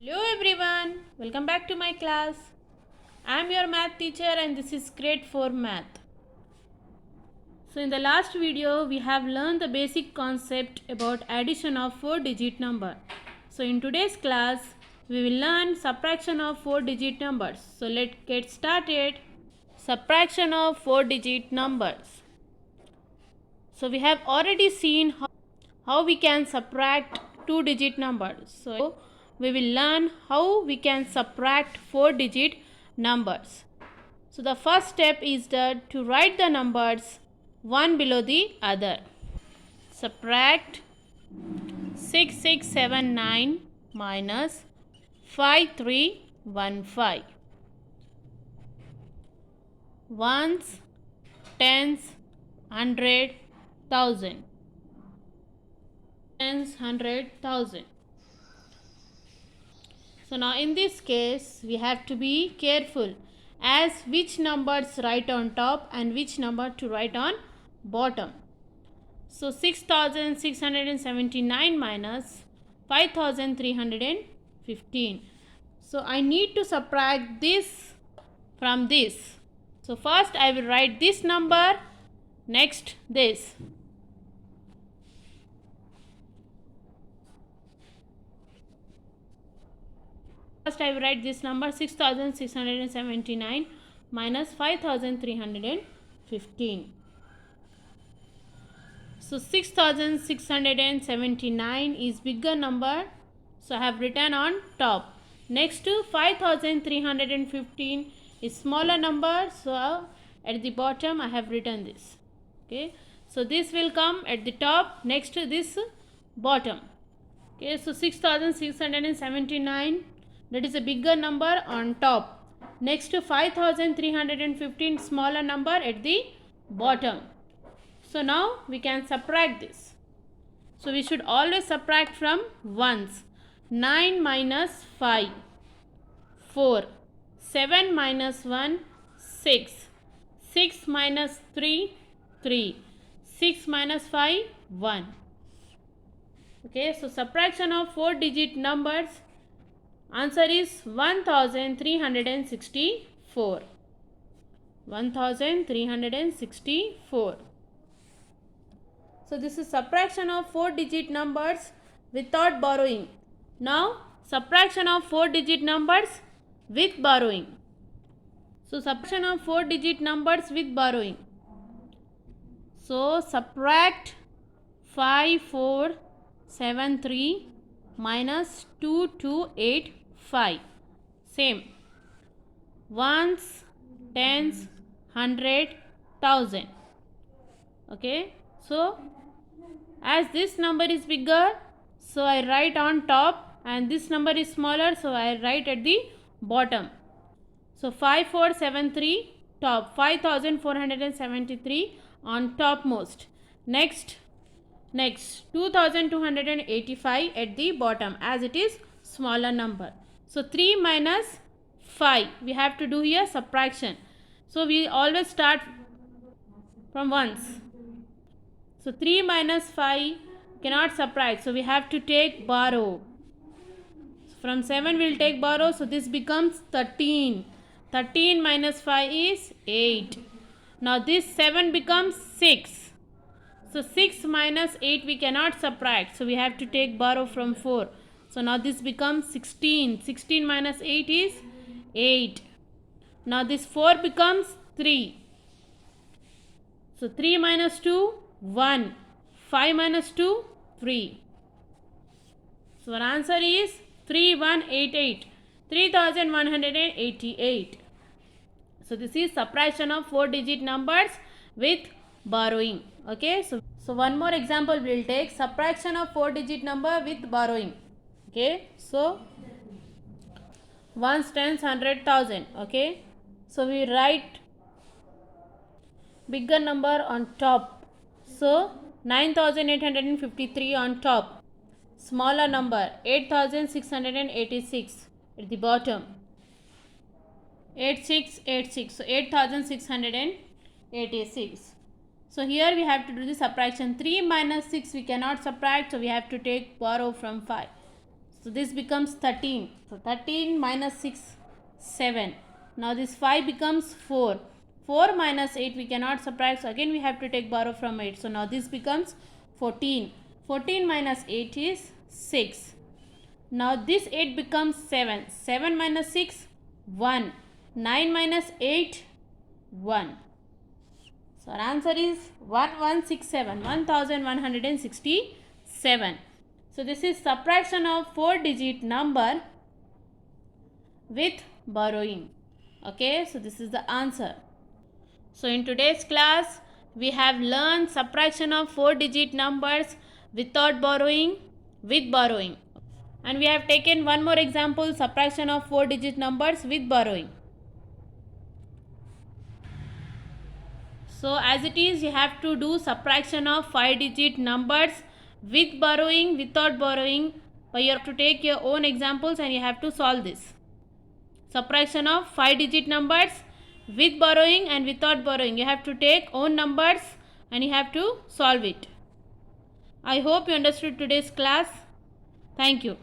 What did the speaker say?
Hello everyone, welcome back to my class. I am your math teacher and this is grade 4 math. So in the last video we have learned the basic concept about addition of 4-digit number. So in today's class we will learn subtraction of 4-digit numbers. So let's get started. Subtraction of 4-digit numbers. So we have already seen how we can subtract 2-digit numbers. So we will learn how we can subtract 4-digit numbers. So the first step is to write the numbers one below the other. Subtract 6679 minus 5315. Ones, tens, hundred, thousand. Tens, hundred, thousand. So now in this case we have to be careful as which numbers write on top and which number to write on bottom. So 6679 minus 5315. So I need to subtract this from this. So first I will write this number, next this. First I will write this number 6679 minus 5315. So 6679 is bigger number, so I have written on top. Next to 5315 is smaller number, so at the bottom I have written this. Okay, so this will come at the top, next to this bottom. Okay, so 6679, that is a bigger number on top. Next to 5315, smaller number at the bottom. So now we can subtract this. So we should always subtract from ones. 9 minus 5, 4. 7 minus 1, 6. 6 minus 3, 3. 6 minus 5, 1. Okay, so subtraction of 4-digit numbers. Answer is 1364. 1364. So this is subtraction of 4-digit numbers without borrowing. Now subtraction of 4-digit numbers with borrowing. So subtraction of 4-digit numbers with borrowing. So subtract 5473 minus 2285. Same. Ones, tens, hundred, thousand. Okay. So as this number is bigger, so I write on top, and this number is smaller, so I write at the bottom. So 5473 top, 5473 on topmost. Next 2285 at the bottom, as it is smaller number. So 3 minus 5, we have to do here subtraction. So we always start from ones. So 3 minus 5 cannot subtract, so we have to take borrow. From 7 we will take borrow, so this becomes 13. 13 minus 5 is 8. Now this 7 becomes 6. So 6 minus 8 we cannot subtract, so we have to take borrow from 4. So now this becomes 16. 16 minus 8 is 8. Now this 4 becomes 3. So 3 minus 2, 1. 5 minus 2, 3. So our answer is 3188. 3188. So this is subtraction of 4-digit numbers with borrowing. Okay, so one more example we will take, subtraction of 4-digit number with borrowing. Okay, so ones, tens, hundred, thousand. Okay, so we write bigger number on top. So 9853 on top. Smaller number 8686 at the bottom. 8686. So 8686. So here we have to do the subtraction. 3 minus 6 we cannot subtract, so we have to take borrow from 5. So this becomes 13. So 13 minus 6, 7. Now this 5 becomes 4. 4 minus 8 we cannot subtract. So again we have to take borrow from 8. So now this becomes 14. 14 minus 8 is 6. Now this 8 becomes 7. 7 minus 6, 1. 9 minus 8, 1. So our answer is 1167. 1167. So this is subtraction of 4-digit number with borrowing. Okay, so this is the answer. So in today's class, we have learned subtraction of 4-digit numbers without borrowing, with borrowing. And we have taken one more example, subtraction of 4-digit numbers with borrowing. So as it is, you have to do subtraction of 5-digit numbers with borrowing, without borrowing. But you have to take your own examples and you have to solve this. Subtraction of 5-digit numbers with borrowing and without borrowing. You have to take own numbers and you have to solve it. I hope you understood today's class. Thank you.